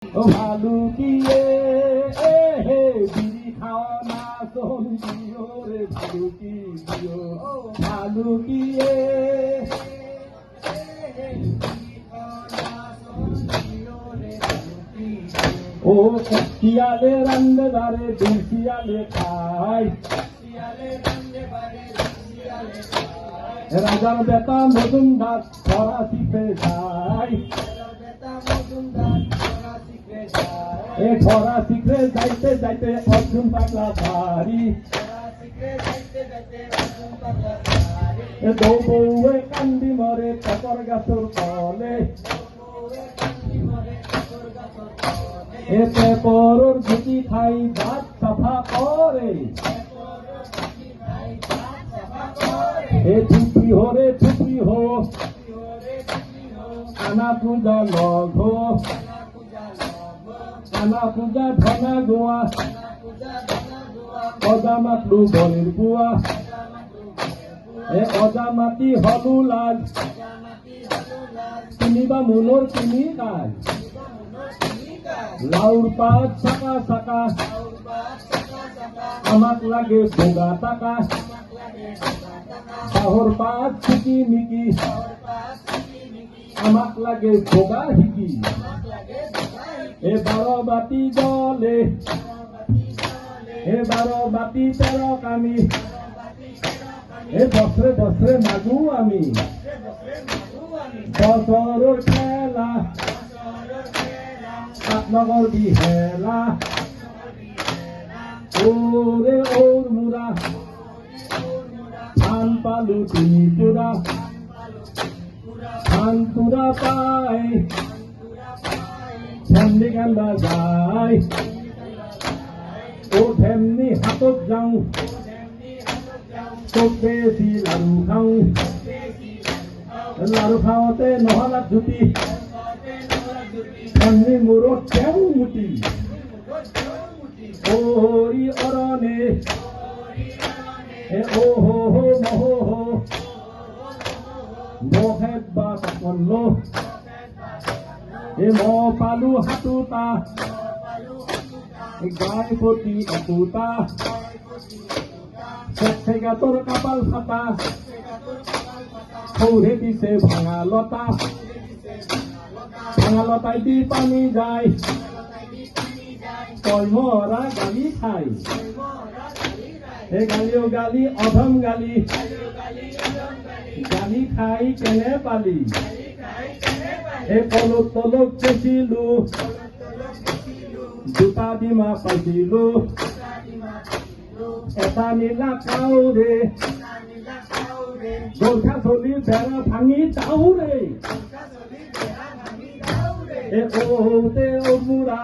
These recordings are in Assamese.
ভালুকিয়ে হে বিড়ি খাওয়া না শোন দিও রে ভালুকি দিও ভালুকিয়ে ও শিয়ালে রান্নে বারে দুই শিয়ালে খাই রাজার বেটা মজুমদার ধরা শিখে যায় ধরা শিখে যাইতে যাইতে অর্জুন পাগলা বাড়ি বউয়ে কান্দি মরে কাকর গাছর তলে এতে পরর ঝুঁকি খাই ভাত সাফা করে এ ছুটি হরে ছুটি হো আনা পূজা লঘ আনা পূজা ধনা গোয়া অজামাতলু বলির বুয়া এ অজামাতি হলু লাজ তিনিবা মুনোর তিনি কাজ লাউর পাত সাকা সাকা আমাক লাগে ভোগা টাকা শহর পাত চিকি মিকি আমাক লাগে ভোগা হিকি এ 12 বাতি জলে এ 12 বাতি 13 কামি এ বছরে বছরে মাগু আমি বছরের খেলা নগর বিহেলা ওরে ওর মুরা ধান পালু ত্রিপুরা ধানপুরা পাই ঠেমনি গান্দা যায় ও ঠেমনি হাতত যাওঁ খুব বেছি লাড়ু খাওঁ লাড়ু খাওঁতে নহলাত জুতি ঠেমনি মূৰত কেও মুটি ওৰি অৰণে এ ও হো হো মহ হো মহেত বা কল্ল এ ম পালু হাতুতা গাই প্রতি এতুতা গাতর কাপাল ফাটা সৌহে দিছে ভাঙা লতা ভাঙা লতাই দি পানী যায় কলমরা গালি খাই এ গালিও গালি অধম গালি গালি খাই কেনে পালি এ পলক তলক চেছিলো দুটা ডিমা পাইছিলো এটা নীলা কাউৰে গোৰ্খা চলি বেৰা ভাঙি যাওঁৰে এ ওতে অমুৰা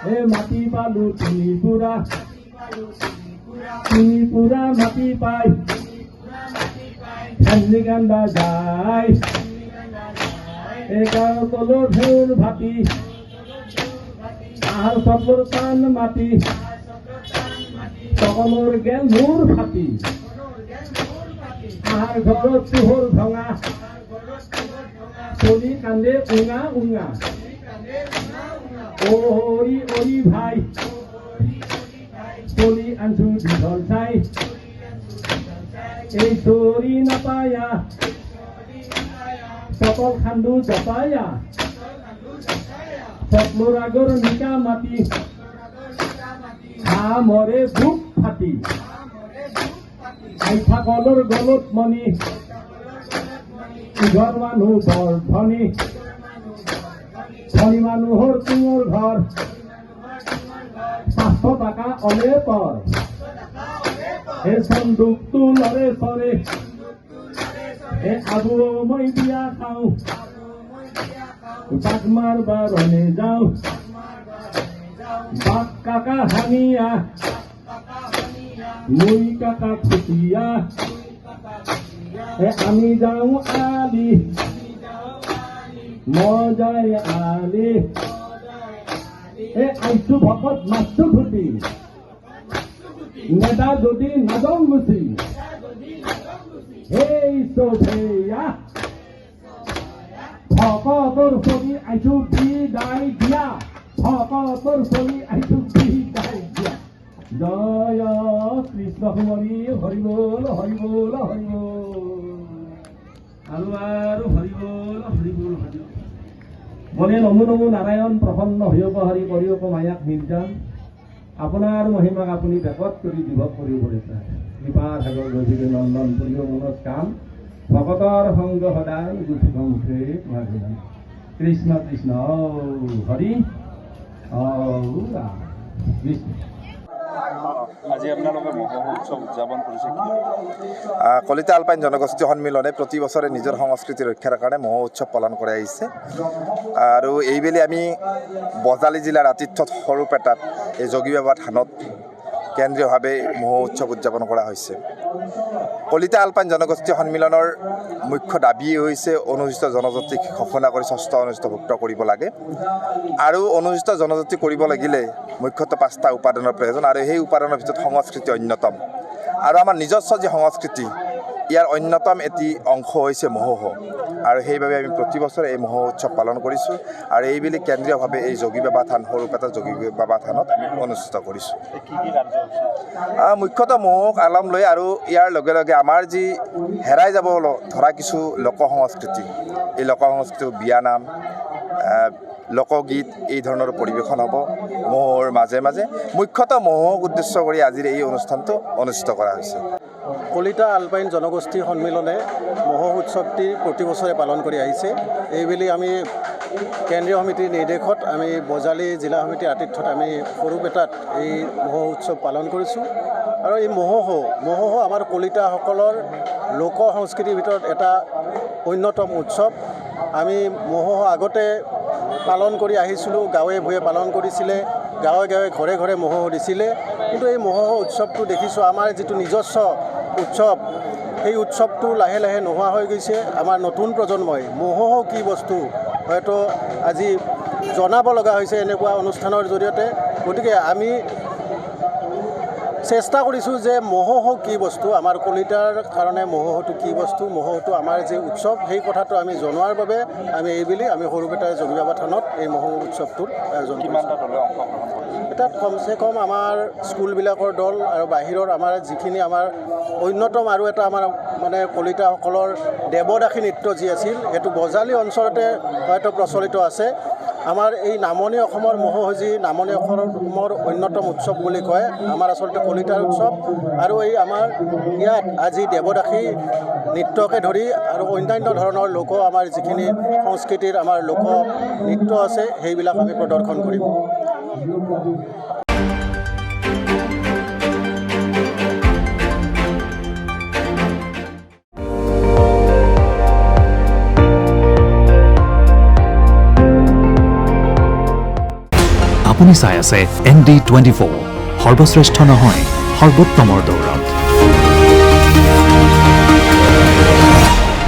এ মাটি পালো ত্ৰিপুৰা ত্ৰিপুৰা মাটি পাই ঠেমনি গান্দা যায় এ গাঁৱৰ তলৰ ঢেউৰ ভাটি আহাৰ চবৰ টান মাটি তকমৰ গেল মোৰ ফাটি আহাৰ ঘৰত পোহৰ ভঙা চলি কান্দে উঙা উঙা অৰি অৰি ভাই চলি আনছো দীঘল চাই এই চৰি নাপায়া পটল খান্দু জপায়া চকলোৰ আগৰ নিকা মাটি মৰে বুক ফাটি আইফা কলৰ গলত মণি ঘৰ মানুহ বৰ ধনী ধনী মানুহৰ টিঙৰ ঘৰ 500 টাকা অলে পৰ এ সন্দুকটো লৰে চৰে এ আবু মই বিয়া খাওঁ বাঘ মাৰবা ৰনে যাওঁ বাঘ কাকা হানিয়া মুই কাকা খুটিয়া আমি যাওঁ আলি মজাই আলি আইছো ভকত মাছটো ফুটি নেদা যদি নাদং গুচি এই চৌধেয়া ভকতৰ চলি আইছো বিদায় দিয়া ভকতৰ চলি আইছো বিদায় দিয়া জয় কৃষ্ণ হৰি হৰি বল হৰি বল হৰি বল আৰু হৰি বল হৰি বল হৰি বল মনে নমো নমো নাৰায়ণ প্ৰসন্ন হৰিয়ক হৰি কৰিয়ক মায়াক নিৰ্যান আপোনাৰ মহিমাক আপুনি বেকত কৰি দিৱস কৰিব পৰিছে কৃপা সাগৰ গভীৰ নন্দন প্ৰিয় মনত কাম ভকতৰ সংগ সদায় গুঠিত মুখে তোমাৰ কৃষ্ণ কৃষ্ণ হৰি কৃষ্ণ আজি আপোনালোকে মহোৎসৱ উদযাপন কৰিছে কলিতা আলপাইন জনগোষ্ঠী সন্মিলনে প্ৰতি বছৰে নিজৰ সংস্কৃতি ৰক্ষাৰ কাৰণে মহো উৎসৱ পালন কৰি আহিছে আৰু এইবেলি আমি বজালী জিলাৰ আতিথ্যত সৰুপেটাত এই যোগীবাবা থানত কেন্দ্ৰীয়ভাৱে মহো উৎসৱ উদযাপন কৰা হৈছে কলিতা আলপাইন জনগোষ্ঠী সন্মিলনৰ মুখ্য দাবী হৈছে অনুসূচিত জনজাতিক ঘোষণা কৰি ষষ্ঠ অনুসূচিতভুক্ত কৰিব লাগে আৰু অনুসূচিত জনজাতি কৰিব লাগিলে মুখ্যতঃ 5টা উপাদানৰ প্ৰয়োজন আৰু সেই উপাদানৰ ভিতৰত সংস্কৃতি অন্যতম আৰু আমাৰ নিজস্ব যি সংস্কৃতি ইয়াৰ অন্যতম এটি অংশ হৈছে মহোহ আৰু সেইবাবে আমি প্ৰতি বছৰে এই মহো উৎসৱ পালন কৰিছোঁ আৰু এইবেলি কেন্দ্ৰীয়ভাৱে এই যোগীবাবা থান সৰুপেটা যোগীবাবা থানত আমি অনুষ্ঠিত কৰিছোঁ মুখ্যতঃ মহোক আলম লৈ আৰু ইয়াৰ লগে লগে আমাৰ যি হেৰাই যাব ধৰা কিছু লোক সংস্কৃতি এই লোক সংস্কৃতি বিয়ানাম লোকগীত এই ধৰণৰ পৰিৱেশন হ'ব মহোৰ মাজে মাজে মুখ্যতঃ মহোক উদ্দেশ্য কৰি আজিৰ এই অনুষ্ঠানটো অনুষ্ঠিত কৰা হৈছে কলিতা আলপাইন জনগোষ্ঠী সন্মিলনে মহো উৎসৱটি প্ৰতি বছৰে পালন কৰি আহিছে এইবেলি আমি কেন্দ্ৰীয় সমিতিৰ নিৰ্দেশত আমি বজালী জিলা সমিতিৰ আতিথ্যত আমি সৰুপেটাত এই মহো উৎসৱ পালন কৰিছোঁ আৰু এই মহোহ আমাৰ কলিতাসকলৰ লোক সংস্কৃতিৰ ভিতৰত এটা অন্যতম উৎসৱ আমি মহোহ আগতে পালন কৰি আহিছিলোঁ গাঁৱে ভূঞে পালন কৰিছিলে গাঁৱে গাঁৱে ঘৰে ঘৰে মহোহ দিছিলে কিন্তু এই মহোহ উৎসৱটো দেখিছোঁ আমাৰ যিটো নিজস্ব উৎসৱ সেই উৎসৱটো লাহে লাহে নোহোৱা হৈ গৈছে আমাৰ নতুন প্ৰজন্মই মহোহ কি বস্তু হয়তো আজি জনাব লগা হৈছে এনেকুৱা অনুষ্ঠানৰ জৰিয়তে গতিকে আমি চেষ্টা কৰিছোঁ যে মহোহ কি বস্তু আমাৰ কলিতাৰ কাৰণে মহোহটো কি বস্তু মহোহটো আমাৰ যে উৎসৱ সেই কথাটো আমি জনোৱাৰ বাবে আমি এইবেলি আমি সৰুপেটাৰ যোগীবাবা থানত এই মহো উৎসৱটোৰ আয়োজন কৰিছোঁ তাত কমচে কম আমাৰ স্কুলবিলাকৰ দল আৰু বাহিৰৰ আমাৰ যিখিনি আমাৰ অন্যতম আৰু এটা আমাৰ মানে কলিতাসকলৰ দেৱদাসী নৃত্য যি আছিল সেইটো বজালী অঞ্চলতে হয়তো প্ৰচলিত আছে আমাৰ এই নামনি অসমৰ মহোহজী নামনি অসমৰ অন্যতম উৎসৱ বুলি কয় আমাৰ আচলতে কলিতাৰ উৎসৱ আৰু এই আমাৰ ইয়াত আজি দেৱদাসী নৃত্যকে ধৰি আৰু অন্যান্য ধৰণৰ লোক আমাৰ যিখিনি সংস্কৃতিৰ আমাৰ লোক নৃত্য আছে সেইবিলাক আমি প্ৰদৰ্শন কৰিম আপুনি চাই আছে ND24 সৰ্বশ্ৰেষ্ঠ নহয় সৰ্বোত্তমৰ দৌৰত